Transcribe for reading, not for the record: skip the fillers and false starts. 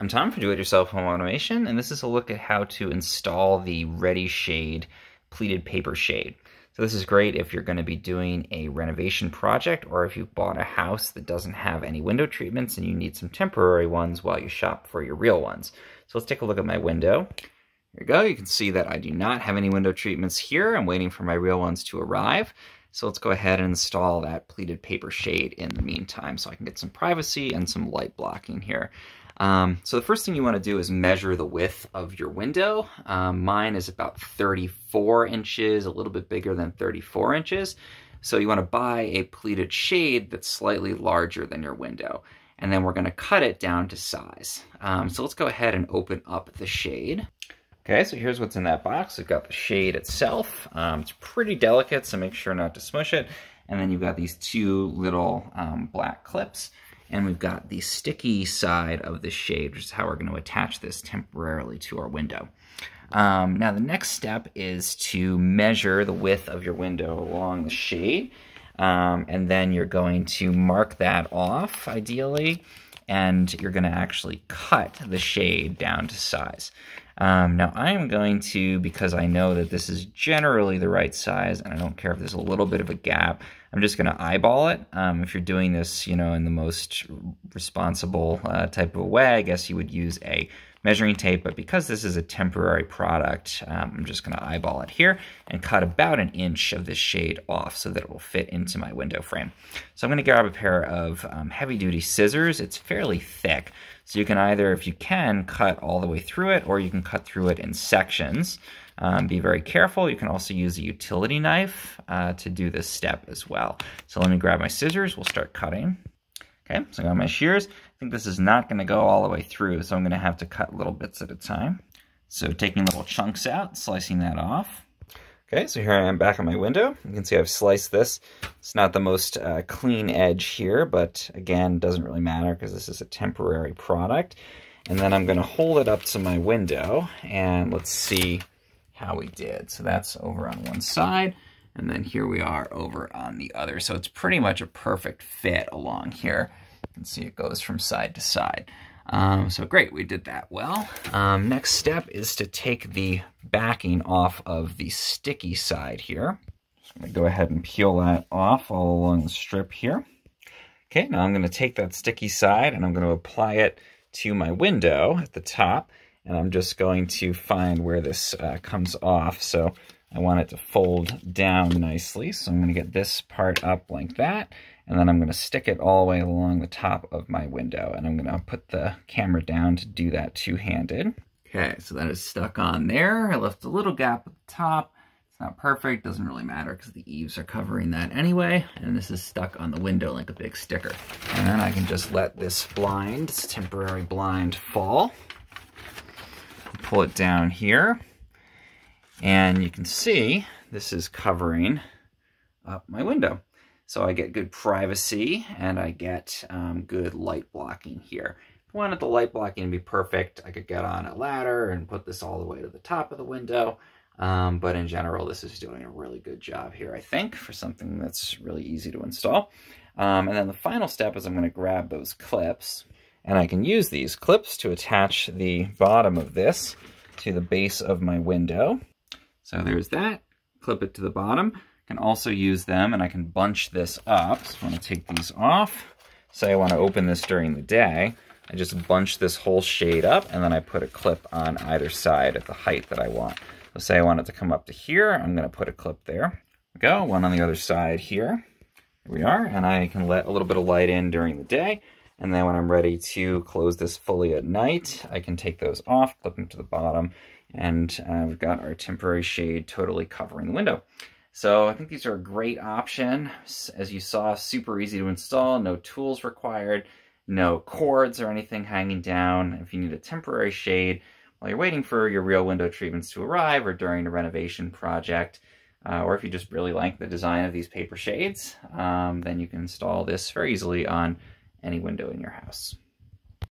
I'm Tom for Do-It-Yourself Home Automation, and this is a look at how to install the Redishade pleated paper shade. So this is great if you're going to be doing a renovation project, or if you bought a house that doesn't have any window treatments and you need some temporary ones while you shop for your real ones. So let's take a look at my window. Here we go. You can see that I do not have any window treatments here. I'm waiting for my real ones to arrive. So let's go ahead and install that pleated paper shade in the meantime so I can get some privacy and some light blocking here. So the first thing you want to do is measure the width of your window. Mine is about 34 inches, a little bit bigger than 34 inches. So you want to buy a pleated shade that's slightly larger than your window. And then we're going to cut it down to size. So let's go ahead and open up the shade. Okay, so here's what's in that box. We've got the shade itself. It's pretty delicate, so make sure not to smush it. And then you've got these two little black clips. And we've got the sticky side of the shade, which is how we're going to attach this temporarily to our window. Now the next step is to measure the width of your window along the shade. And then you're going to mark that off, ideally. And you're going to actually cut the shade down to size. Now I'm going to, because I know that this is generally the right size, and I don't care if there's a little bit of a gap, I'm just going to eyeball it. If you're doing this, you know, in the most responsible type of a way, I guess you would use a measuring tape, but because this is a temporary product, I'm just going to eyeball it here and cut about 1 inch of this shade off so that it will fit into my window frame. So I'm going to grab a pair of heavy-duty scissors. It's fairly thick, so you can either, if you can, cut all the way through it, or you can cut through it in sections. Be very careful. You can also use a utility knife to do this step as well. So let me grab my scissors. We'll start cutting. Okay, so I got my shears. I think this is not going to go all the way through, so I'm going to have to cut little bits at a time. So taking little chunks out, slicing that off. Okay, so here I am back on my window. You can see I've sliced this. It's not the most clean edge here, but again, doesn't really matter because this is a temporary product. And then I'm going to hold it up to my window, and let's see how we did. So that's over on one side, and then here we are over on the other. So it's pretty much a perfect fit along here. You can see it goes from side to side. So great, we did that well. Next step is to take the backing off of the sticky side here. Just gonna go ahead and peel that off all along the strip here. Okay, now I'm gonna take that sticky side and I'm gonna apply it to my window at the top. And I'm just going to find where this comes off. So I want it to fold down nicely. So I'm going to get this part up like that. And then I'm going to stick it all the way along the top of my window. And I'm going to put the camera down to do that two-handed. Okay, so that is stuck on there. I left a little gap at the top. It's not perfect, doesn't really matter because the eaves are covering that anyway. And this is stuck on the window like a big sticker. And then I can just let this blind, this temporary blind, fall. Pull it down here, and you can see this is covering up my window. So I get good privacy, and I get good light blocking here. If I wanted the light blocking to be perfect, I could get on a ladder and put this all the way to the top of the window. But in general, this is doing a really good job here, I think, for something that's really easy to install. And then the final step is I'm going to grab those clips. And I can use these clips to attach the bottom of this to the base of my window. So there's that. Clip it to the bottom. I can also use them, and I can bunch this up. So I want to take these off. Say I want to open this during the day. I just bunch this whole shade up, and then I put a clip on either side at the height that I want. So say I want it to come up to here. I'm going to put a clip there. There we go. One on the other side here. Here we are. And I can let a little bit of light in during the day. And then when I'm ready to close this fully at night, I can take those off, clip them to the bottom, and we've got our temporary shade totally covering the window. So I think these are a great option. As you saw, super easy to install, no tools required, no cords or anything hanging down. If you need a temporary shade while you're waiting for your real window treatments to arrive, or during a renovation project, or if you just really like the design of these paper shades, then you can install this very easily on any window in your house.